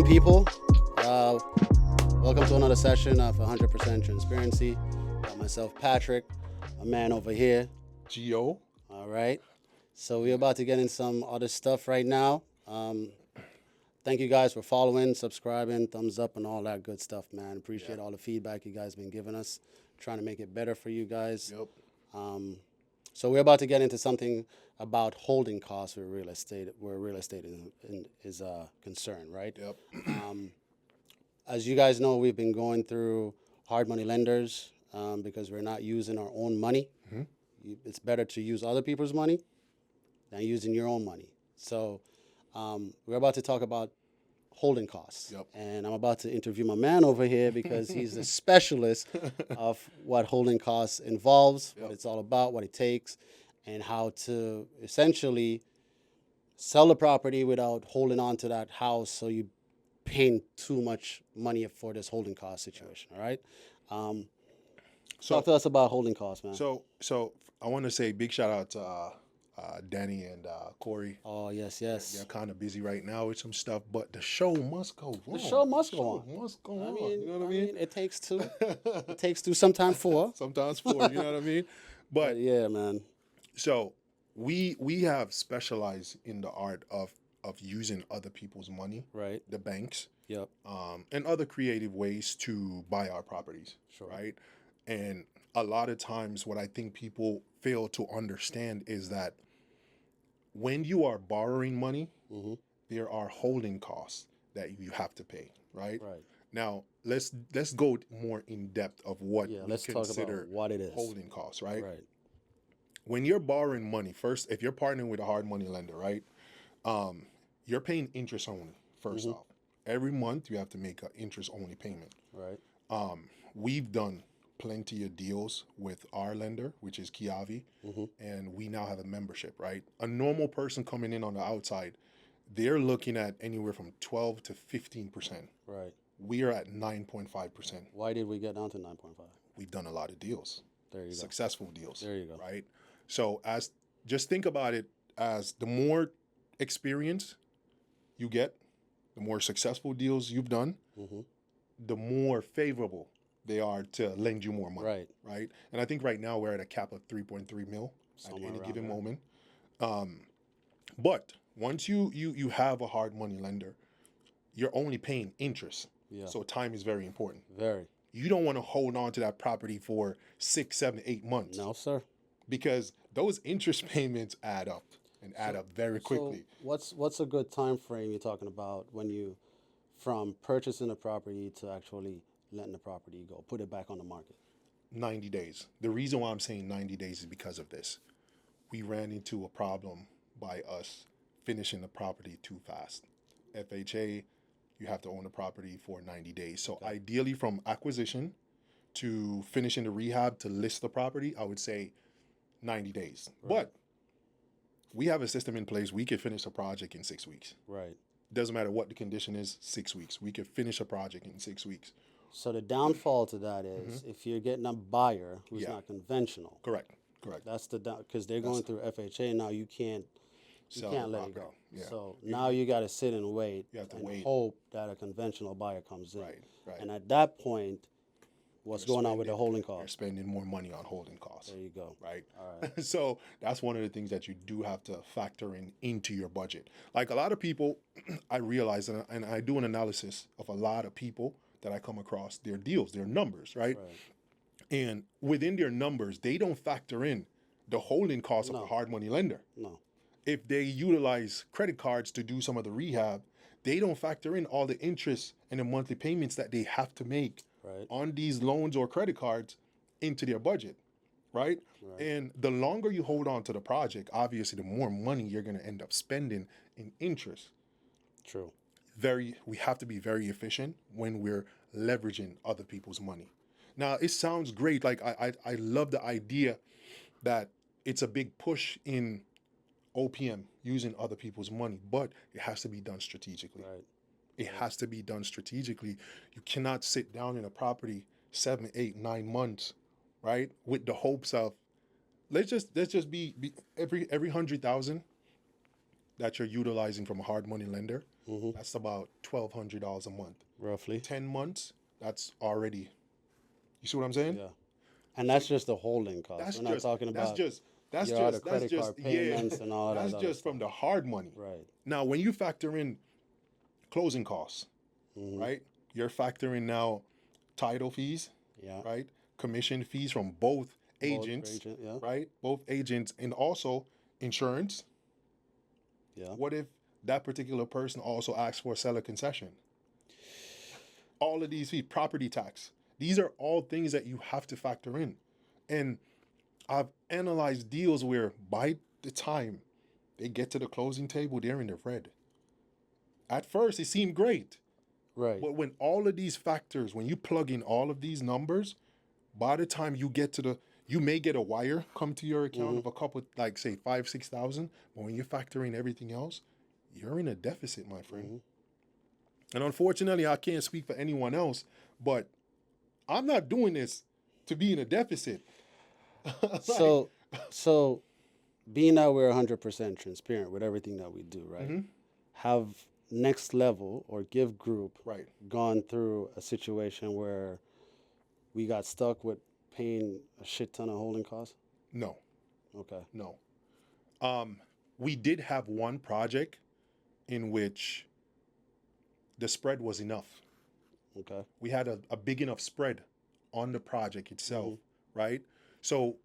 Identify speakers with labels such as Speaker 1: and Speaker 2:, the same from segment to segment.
Speaker 1: on, people? Uh, Welcome to another session of 100% Transparency. Got myself, Patrick, a man over here.
Speaker 2: Geo.
Speaker 1: All right. So we're about to get in some other stuff right now. Thank you guys for following, subscribing, thumbs up, and all that good stuff, man. Appreciate all the feedback you guys been giving us. Trying to make it better for you guys.
Speaker 2: Yep.
Speaker 1: So we're about to get into something about holding costs with real estate, where real estate is concerned, right?
Speaker 2: Yep.
Speaker 1: As you guys know, we've been going through hard money lenders because we're not using our own money. It's better to use other people's money than using your own money. So we're about to talk about holding costs.
Speaker 2: Yep.
Speaker 1: And I'm about to interview my man over here because he's a specialist of what holding costs involves, what it's all about, what it takes, and how to essentially sell the property without holding on to that house so you paying too much money for this holding cost situation. All right. Talk to us about holding costs, man.
Speaker 2: So I want to say big shout out to Danny and Corey.
Speaker 1: Oh, yes.
Speaker 2: They're kind of busy right now with some stuff, but the show must go on.
Speaker 1: The show must go on.
Speaker 2: Must go on. You know what I mean?
Speaker 1: It takes two. It takes two, sometimes four.
Speaker 2: Sometimes four. You know what I mean? But
Speaker 1: yeah, man.
Speaker 2: So we have specialized in the art of using other people's money,
Speaker 1: Right.
Speaker 2: the banks,
Speaker 1: Yep.
Speaker 2: and other creative ways to buy our properties,
Speaker 1: Sure.
Speaker 2: right? And a lot of times what I think people fail to understand is that when you are borrowing money, there are holding costs that you have to pay, right?
Speaker 1: Right.
Speaker 2: Now, let's go more in depth of what we
Speaker 1: Let's talk
Speaker 2: consider
Speaker 1: about what it is.
Speaker 2: holding costs, right?
Speaker 1: Right.
Speaker 2: When you're borrowing money, first, if you're partnering with a hard money lender, right, you're paying interest only, first off. Every month, you have to make an interest-only payment.
Speaker 1: Right.
Speaker 2: We've done plenty of deals with our lender, which is Kiavi, and we now have a membership, right? A normal person coming in on the outside, they're looking at anywhere from 12 to 15%.
Speaker 1: Right.
Speaker 2: We are at 9.5%.
Speaker 1: Why did we get down to 9.5?
Speaker 2: We've done a lot of deals.
Speaker 1: There you go.
Speaker 2: Successful deals.
Speaker 1: There you go.
Speaker 2: Right? So just think about it as the more experience you get, the more successful deals you've done, the more favorable they are to lend you more money. Right. And I think right now we're at a cap of 3.3 mil
Speaker 1: Somewhere
Speaker 2: at any
Speaker 1: around
Speaker 2: given
Speaker 1: there.
Speaker 2: moment. But once you have a hard money lender, you're only paying interest.
Speaker 1: Yeah.
Speaker 2: So time is very important.
Speaker 1: Very.
Speaker 2: You don't want to hold on to that property for 6, 7, 8 months.
Speaker 1: No, sir.
Speaker 2: Because those interest payments add up and add up very quickly.
Speaker 1: So what's a good time frame you're talking about when you, from purchasing a property to actually letting the property go, put it back on the market?
Speaker 2: 90 days. The reason why I'm saying 90 days is because of this. We ran into a problem by us finishing the property too fast. FHA, you have to own the property for 90 days. So ideally from acquisition to finishing the rehab to list the property, I would say 90 days.
Speaker 1: Right.
Speaker 2: But we have a system in place. We could finish a project in 6 weeks.
Speaker 1: Right.
Speaker 2: Doesn't matter what the condition is, 6 weeks. We could finish a project in 6 weeks.
Speaker 1: So the downfall to that is if you're getting a buyer who's not conventional.
Speaker 2: Correct.
Speaker 1: That's the because they're going through FHA now. You can't let it go.
Speaker 2: Yeah.
Speaker 1: So now you got to sit and wait.
Speaker 2: You have to
Speaker 1: and
Speaker 2: wait.
Speaker 1: hope that a conventional buyer comes in.
Speaker 2: Right.
Speaker 1: And at that point, what's going on with the holding
Speaker 2: You're
Speaker 1: cost?
Speaker 2: spending more money on holding costs.
Speaker 1: There you go.
Speaker 2: Right.
Speaker 1: All right.
Speaker 2: So that's one of the things that you do have to factor into your budget. Like a lot of people, I realize, and I do an analysis of a lot of people that I come across, their deals, their numbers, right? And within their numbers, they don't factor in the holding costs of a hard money lender.
Speaker 1: No.
Speaker 2: If they utilize credit cards to do some of the rehab, they don't factor in all the interest and the monthly payments that they have to make on these loans or credit cards into their budget, right? And the longer you hold on to the project, obviously, the more money you're going to end up spending in interest.
Speaker 1: True.
Speaker 2: We have to be very efficient when we're leveraging other people's money. Now, it sounds great. Like I love the idea that it's a big push in OPM using other people's money, but it has to be done strategically.
Speaker 1: Right.
Speaker 2: It has to be done strategically. You cannot sit down in a property 7, 8, 9 months, right, with the hopes of let's just be every 100,000. that you're utilizing from a hard money lender, that's about $1,200 a month.
Speaker 1: Roughly.
Speaker 2: 10 months, that's already, you see what I'm saying?
Speaker 1: Yeah. And that's just the holding cost.
Speaker 2: That's
Speaker 1: We're not
Speaker 2: just,
Speaker 1: talking about
Speaker 2: that's
Speaker 1: your other
Speaker 2: just,
Speaker 1: credit
Speaker 2: that's
Speaker 1: card
Speaker 2: just, yeah,
Speaker 1: payments and all
Speaker 2: that's
Speaker 1: that other
Speaker 2: just
Speaker 1: stuff.
Speaker 2: from the hard money.
Speaker 1: Right.
Speaker 2: Now, when you factor in closing costs, right? You're factoring now title fees,
Speaker 1: Yeah.
Speaker 2: right? Commission fees from both agents,
Speaker 1: agent, yeah.
Speaker 2: right? Both agents, and also insurance.
Speaker 1: Yeah.
Speaker 2: What if that particular person also asks for a seller concession? All of these fees, property tax, these are all things that you have to factor in. And I've analyzed deals where by the time they get to the closing table, they're in the red. At first, it seemed great.
Speaker 1: Right.
Speaker 2: But when all of these factors, when you plug in all of these numbers, by the time you get to you may get a wire come to your account of a couple, like say 5,000-6,000. But when you factor in everything else, you're in a deficit, my friend. And unfortunately, I can't speak for anyone else, but I'm not doing this to be in a deficit.
Speaker 1: So being that we're 100% transparent with everything that we do, right? Have Next Level or Give Group
Speaker 2: Right.
Speaker 1: gone through a situation where we got stuck with paying a shit ton of holding costs?
Speaker 2: No,
Speaker 1: Okay.
Speaker 2: no. We did have one project in which the spread was enough.
Speaker 1: Okay.
Speaker 2: We had a big enough spread on the project itself, right? So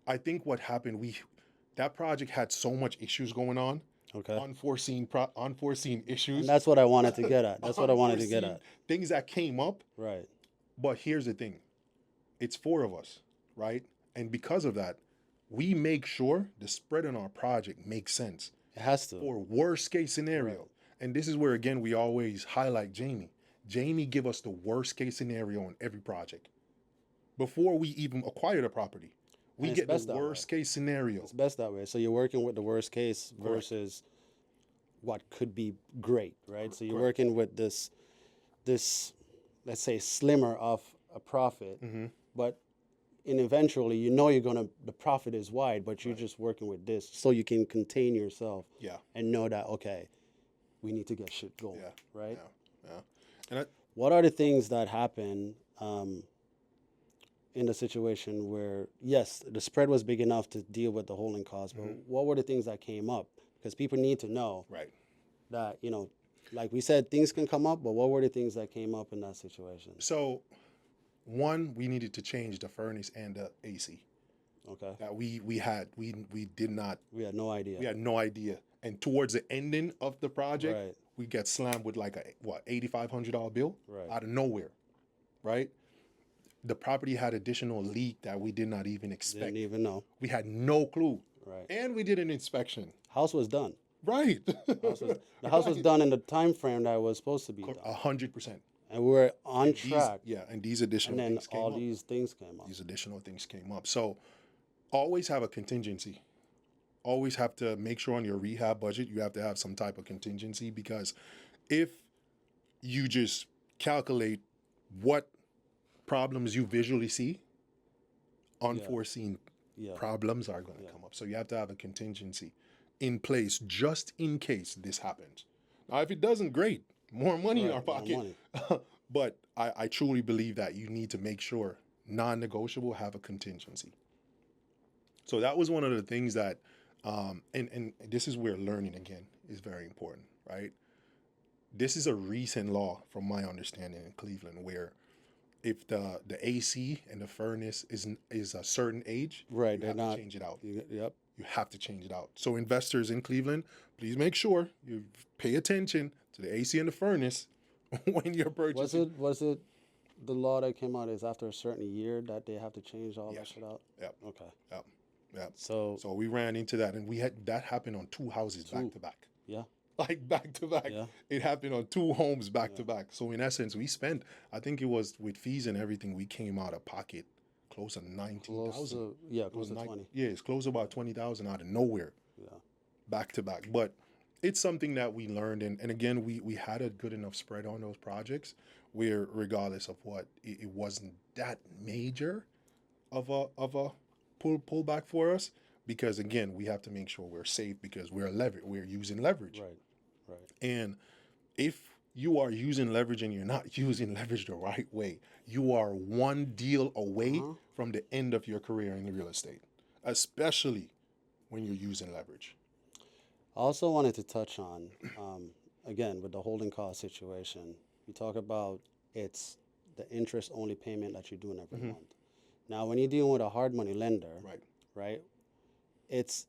Speaker 2: I think what happened, that project had so much issues going on,
Speaker 1: Okay.
Speaker 2: unforeseen issues.
Speaker 1: And that's what I wanted to get at. That's what I wanted to get at.
Speaker 2: Things that came up.
Speaker 1: Right.
Speaker 2: But here's the thing. It's four of us, right? And because of that, we make sure the spread on our project makes sense.
Speaker 1: It has to.
Speaker 2: For worst case scenario.
Speaker 1: Right.
Speaker 2: And this is where, again, we always highlight Jamie. Jamie give us the worst case scenario on every project. Before we even acquire the property, we get the worst case scenario.
Speaker 1: It's best that way. So you're working with the worst case versus what could be great, right? So you're working with this, let's say, slimmer of a profit, but eventually the profit is wide, but you're just working with this so you can contain yourself and know that, okay, we need to get shit going, right?
Speaker 2: Yeah. And
Speaker 1: what are the things that happen in the situation where, yes, the spread was big enough to deal with the holding costs, but what were the things that came up? Because people need to know that, like we said, things can come up, but what were the things that came up in that situation?
Speaker 2: So, one, we needed to change the furnace and the AC.
Speaker 1: Okay.
Speaker 2: That we did not.
Speaker 1: We had no idea.
Speaker 2: We had no idea. And towards the ending of the project, we got slammed with like a $8,500 bill out of nowhere, right? The property had additional leak that we did not even expect.
Speaker 1: Didn't even know.
Speaker 2: We had no clue.
Speaker 1: Right.
Speaker 2: And we did an inspection.
Speaker 1: House was done.
Speaker 2: Right.
Speaker 1: The house was done in the time frame that it was supposed to be done.
Speaker 2: 100%.
Speaker 1: And we were on track.
Speaker 2: And these additional things came up.
Speaker 1: And then all these things came up.
Speaker 2: These additional things came up. So always have a contingency. Always have to make sure on your rehab budget, you have to have some type of contingency, because if you just calculate what problems you visually see, unforeseen problems are going to come up. So you have to have a contingency in place just in case this happens. Now, if it doesn't, great. More money in our pocket. But I truly believe that you need to make sure, non-negotiable, have a contingency. So that was one of the things that, and this is where learning, again, is very important, right? This is a recent law, from my understanding, in Cleveland, where if the AC and the furnace is a certain age, you have to change it out.
Speaker 1: Yep.
Speaker 2: You have to change it out. So investors in Cleveland, please make sure you pay attention to the AC and the furnace when you're purchasing.
Speaker 1: Was it the law that came out is after a certain year that they have to change all that shit out?
Speaker 2: Yep.
Speaker 1: Okay.
Speaker 2: Yep.
Speaker 1: So
Speaker 2: we ran into that, and we had that happen on two houses back to back.
Speaker 1: Yeah.
Speaker 2: Like back to back.
Speaker 1: Yeah.
Speaker 2: It happened on two homes back to back. So in essence, we spent, I think it was with fees and everything, we came out of pocket close to 19,000.
Speaker 1: Close to 20.
Speaker 2: Yeah, it's close to about 20,000 out of nowhere.
Speaker 1: Yeah.
Speaker 2: Back to back. But it's something that we learned, and again, we had a good enough spread on those projects where, regardless of what, it wasn't that major of a pullback for us. because again, we have to make sure we're safe because we're using leverage.
Speaker 1: Right. Right.
Speaker 2: And if you are using leverage and you're not using leverage the right way, you are one deal away from the end of your career in real estate, especially when you're using leverage.
Speaker 1: I also wanted to touch on, again, with the holding cost situation, we talk about it's the interest only payment that you're doing every month. Now, when you're dealing with a hard money lender,
Speaker 2: Right.
Speaker 1: right, it's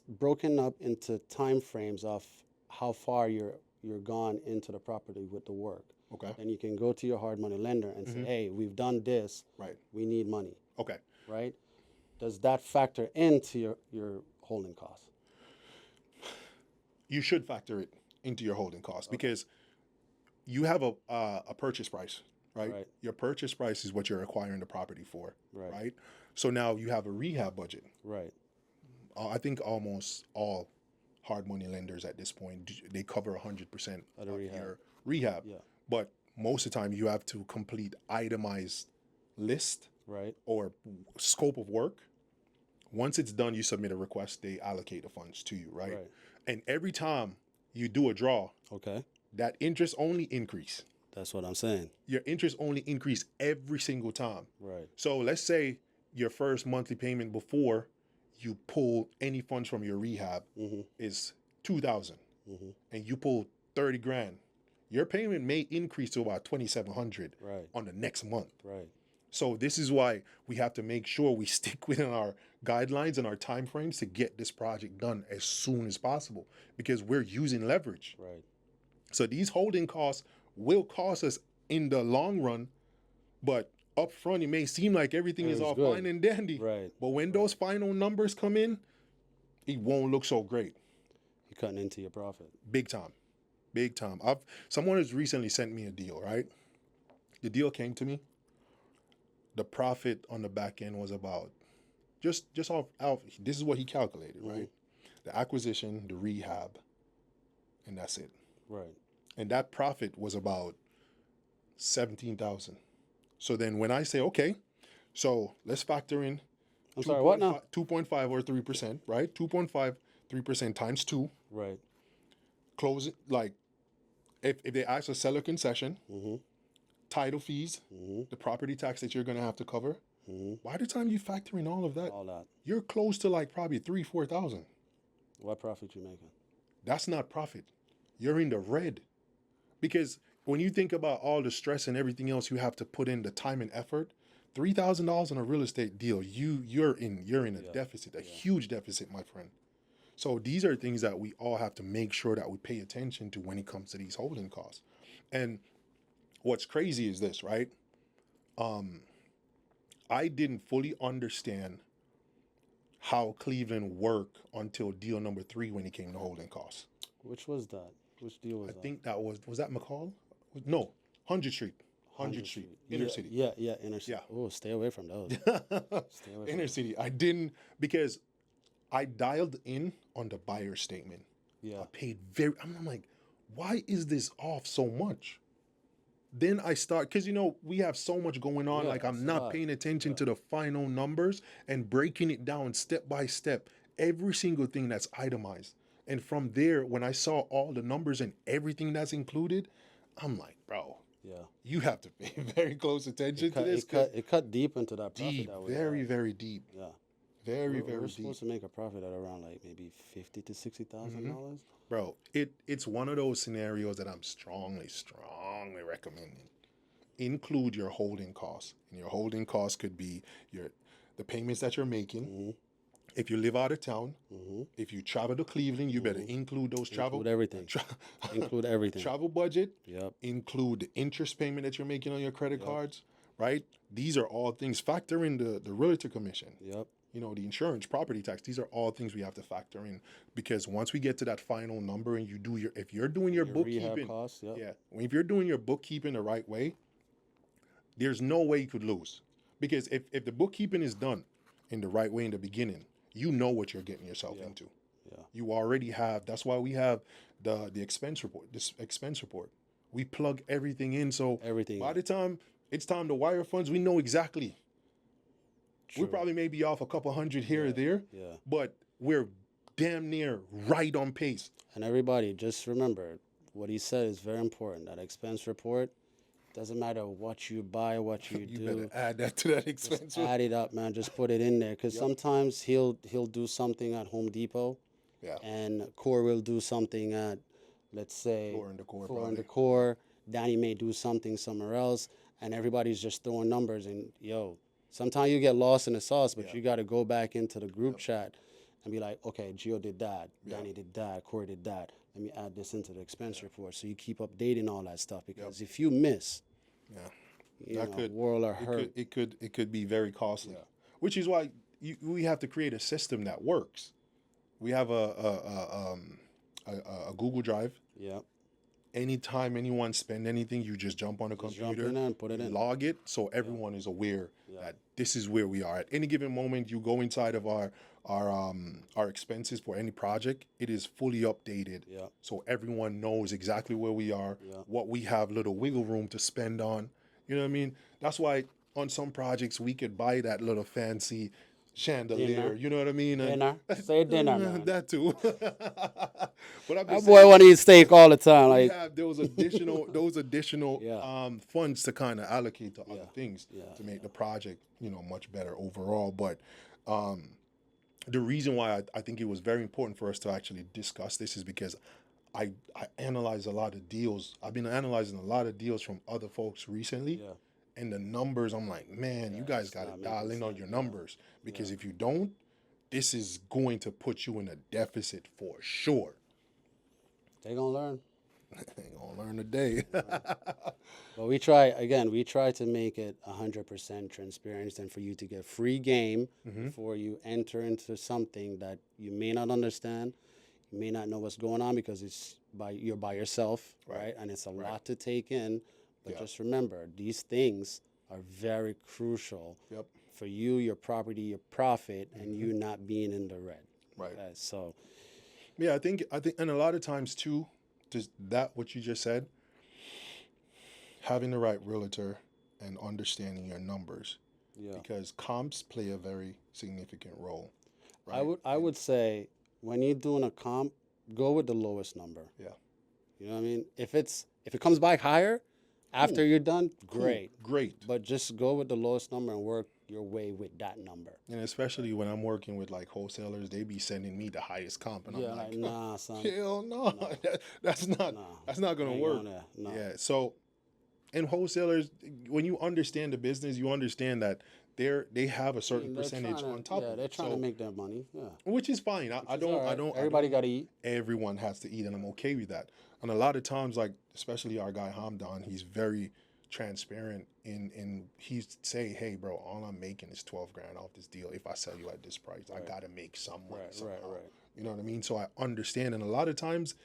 Speaker 1: broken up into time frames of how far you're gone into the property with the work.
Speaker 2: Okay.
Speaker 1: And you can go to your hard money lender and say, hey, we've done this.
Speaker 2: Right.
Speaker 1: We need money.
Speaker 2: Okay.
Speaker 1: Right? Does that factor into your holding costs?
Speaker 2: You should factor it into your holding cost because you have a purchase price, right?
Speaker 1: Right.
Speaker 2: Your purchase price is what you're acquiring the property for,
Speaker 1: Right.
Speaker 2: right? So now you have a rehab budget.
Speaker 1: Right.
Speaker 2: I think almost all hard money lenders at this point, they cover 100% of your rehab.
Speaker 1: Yeah.
Speaker 2: But most of the time you have to complete itemized list
Speaker 1: Right.
Speaker 2: or scope of work. Once it's done, you submit a request, they allocate the funds to you, right?
Speaker 1: Right.
Speaker 2: And every time you do a draw,
Speaker 1: Okay.
Speaker 2: that interest only increase.
Speaker 1: That's what I'm saying.
Speaker 2: Your interest only increase every single time.
Speaker 1: Right.
Speaker 2: So let's say your first monthly payment before you pull any funds from your rehab is $2,000, and you pull 30 grand. Your payment may increase to about 2,700
Speaker 1: Right.
Speaker 2: on the next month.
Speaker 1: Right.
Speaker 2: So this is why we have to make sure we stick within our guidelines and our time frames to get this project done as soon as possible because we're using leverage.
Speaker 1: Right.
Speaker 2: So these holding costs will cost us in the long run, but up front it may seem like everything is all
Speaker 1: good.
Speaker 2: fine and dandy.
Speaker 1: Right.
Speaker 2: But when those final numbers come in, it won't look so great.
Speaker 1: You're cutting into your profit.
Speaker 2: Big time. Big time. Someone has recently sent me a deal, right? The deal came to me. The profit on the back end was about just off this is what he calculated, right? The acquisition, the rehab, and that's it.
Speaker 1: Right.
Speaker 2: And that profit was about 17,000. So then when I say, okay, so let's factor in
Speaker 1: I'm sorry, what now?
Speaker 2: 2.5 or 3%, right? 2.5, 3% times 2.
Speaker 1: Right.
Speaker 2: Close it, like, if they ask a seller concession, title fees, the property tax that you're going to have to cover, by the time you factor in all of that, you're close to like probably 4,000.
Speaker 1: What profit you making?
Speaker 2: That's not profit. You're in the red. Because when you think about all the stress and everything else you have to put in, the time and effort, $3,000 on a real estate deal, you're in a deficit, a huge deficit, my friend. So these are things that we all have to make sure that we pay attention to when it comes to these holding costs. And what's crazy is this, right? I didn't fully understand how Cleveland worked until deal number 3 when it came to holding costs.
Speaker 1: Which was that? Which deal was that?
Speaker 2: I think that was that McCall? No, 100th Street. 100th Street, inner city.
Speaker 1: Yeah, inner city.
Speaker 2: Yeah.
Speaker 1: Oh, stay away from those.
Speaker 2: Inner city. I didn't, because I dialed in on the buyer statement.
Speaker 1: Yeah.
Speaker 2: I paid I'm like, why is this off so much? Then I start, because we have so much going on, like I'm not paying attention to the final numbers and breaking it down step by step, every single thing that's itemized. And from there, when I saw all the numbers and everything that's included, I'm like, bro, you have to pay very close attention to this.
Speaker 1: It cut deep into that profit.
Speaker 2: Deep, very, very deep.
Speaker 1: Yeah.
Speaker 2: Very,
Speaker 1: We're
Speaker 2: very deep.
Speaker 1: supposed to make a profit at around like maybe $50,000 to $60,000.
Speaker 2: Bro, it's one of those scenarios that I'm strongly recommending. Include your holding costs. And your holding costs could be the payments that you're making. If you live out of town, if you travel to Cleveland, you better include those travel.
Speaker 1: Include everything. Include everything.
Speaker 2: Travel budget.
Speaker 1: Yep.
Speaker 2: Include the interest payment that you're making on your credit cards, right? These are all things. Factor in the realtor commission.
Speaker 1: Yep.
Speaker 2: The insurance, property tax. These are all things we have to factor in, because once we get to that final number and if you're doing your bookkeeping,
Speaker 1: rehab costs,
Speaker 2: if you're doing your bookkeeping the right way, there's no way you could lose. Because if the bookkeeping is done in the right way in the beginning, you know what you're getting yourself into.
Speaker 1: Yeah.
Speaker 2: You already have. That's why we have the expense report. This expense report, we plug everything in. So
Speaker 1: everything.
Speaker 2: By the time it's time to wire funds, we know exactly We probably may be off a couple hundred here or there,
Speaker 1: Yeah.
Speaker 2: but we're damn near right on pace.
Speaker 1: And everybody, just remember what he said is very important. That expense report, doesn't matter what you buy, what you
Speaker 2: You
Speaker 1: do.
Speaker 2: better add that to that expense.
Speaker 1: Just add it up, man. Just put it in there, because sometimes he'll do something at Home Depot,
Speaker 2: Yeah.
Speaker 1: and Core will do something at, let's say,
Speaker 2: Floor and Decor,
Speaker 1: Floor and
Speaker 2: probably.
Speaker 1: Decor. Danny may do something somewhere else, and everybody's just throwing numbers. And yo, sometimes you get lost in the sauce, but you got to go back into the group chat and be like, okay, Gio did that, Danny did that, Corey did that. Let me add this into the expense report, so you keep updating all that stuff. Because if you miss, world are hurt.
Speaker 2: It could be very costly, which is why we have to create a system that works. We have a Google Drive.
Speaker 1: Yeah.
Speaker 2: Anytime anyone spend anything, you just jump on the computer,
Speaker 1: jump in and put it in.
Speaker 2: log it, so everyone is aware that this is where we are at any given moment. You go inside of our expenses for any project, it is fully updated, so everyone knows exactly where we are, what we have little wiggle room to spend on. You know what I mean? That's why on some projects we could buy that little fancy chandelier.
Speaker 1: Dinner.
Speaker 2: You know what I mean?
Speaker 1: Dinner. Say dinner, man.
Speaker 2: That too. But I'm
Speaker 1: That
Speaker 2: just
Speaker 1: boy want to eat steak all the time.
Speaker 2: we
Speaker 1: Like,
Speaker 2: have those additional funds to kind of allocate to other things to make the project much better overall. But the reason why I think it was very important for us to actually discuss this is because I analyze a lot of deals. I've been analyzing a lot of deals from other folks recently. And the numbers, I'm like, man, you guys got to dial in on your numbers, because if you don't, this is going to put you in a deficit for sure.
Speaker 1: they gonna learn.
Speaker 2: They gonna learn today.
Speaker 1: But we try to make it 100% transparent, and for you to get free game before you enter into something that you may not understand, you may not know what's going on, because you're by yourself, right? And it's a lot to take in. But just remember, these things are very crucial for you, your property, your profit, and you not being in the red.
Speaker 2: Right.
Speaker 1: So,
Speaker 2: yeah, I think, and a lot of times too, just that what you just said, having the right realtor and understanding your numbers, because comps play a very significant role. Right?
Speaker 1: I would say when you're doing a comp, go with the lowest number.
Speaker 2: Yeah.
Speaker 1: You know what I mean? If it comes back higher after you're done, great. But just go with the lowest number and work your way with that number.
Speaker 2: And especially when I'm working with like wholesalers, they be sending me the highest comp, and I'm like,
Speaker 1: nah, son.
Speaker 2: Hell no, that's not gonna work. Yeah. So, and wholesalers, when you understand the business, you understand that they have a certain percentage on top of it.
Speaker 1: Yeah, they're trying to make their money. Yeah.
Speaker 2: Which is fine. I don't.
Speaker 1: Everybody got to eat.
Speaker 2: Everyone has to eat, and I'm okay with that. And a lot of times, like especially our guy Hamdan, he's very transparent in he's saying, hey bro, all I'm making is 12 grand off this deal. If I sell you at this price, I gotta make some money somehow. You know what I mean? So I understand. And a lot of times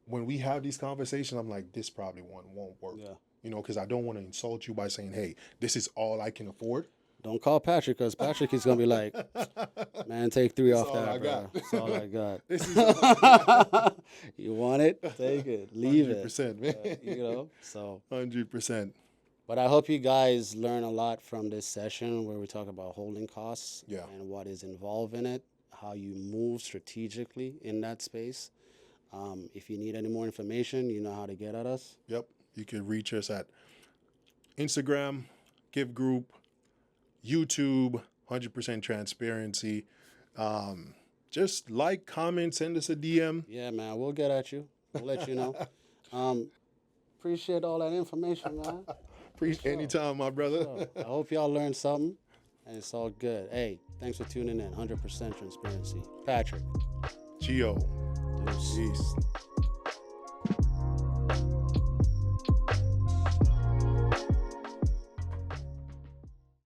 Speaker 2: when we have these conversations, I'm like, this probably won't work. You know, because I don't want to insult you by saying, hey, this is all I can afford.
Speaker 1: Don't call Patrick, because Patrick is going to be like, man, take 3 off that, bro. That's all I got. You want it? Take it. Leave
Speaker 2: 100%,
Speaker 1: it.
Speaker 2: man.
Speaker 1: So.
Speaker 2: 100%.
Speaker 1: But I hope you guys learn a lot from this session where we talk about holding costs and what is involved in it, how you move strategically in that space. If you need any more information, you know how to get at us.
Speaker 2: Yep. You can reach us at Instagram, Give Group, YouTube, 100% transparency. Just like, comment, send us a DM.
Speaker 1: Yeah, man, we'll get at you. We'll let you know. Appreciate all that information, man.
Speaker 2: Anytime, my brother.
Speaker 1: I hope y'all learned something, and it's all good. Hey, thanks for tuning in. 100% transparency. Patrick.
Speaker 2: Gio.
Speaker 1: Deuce.
Speaker 2: Peace.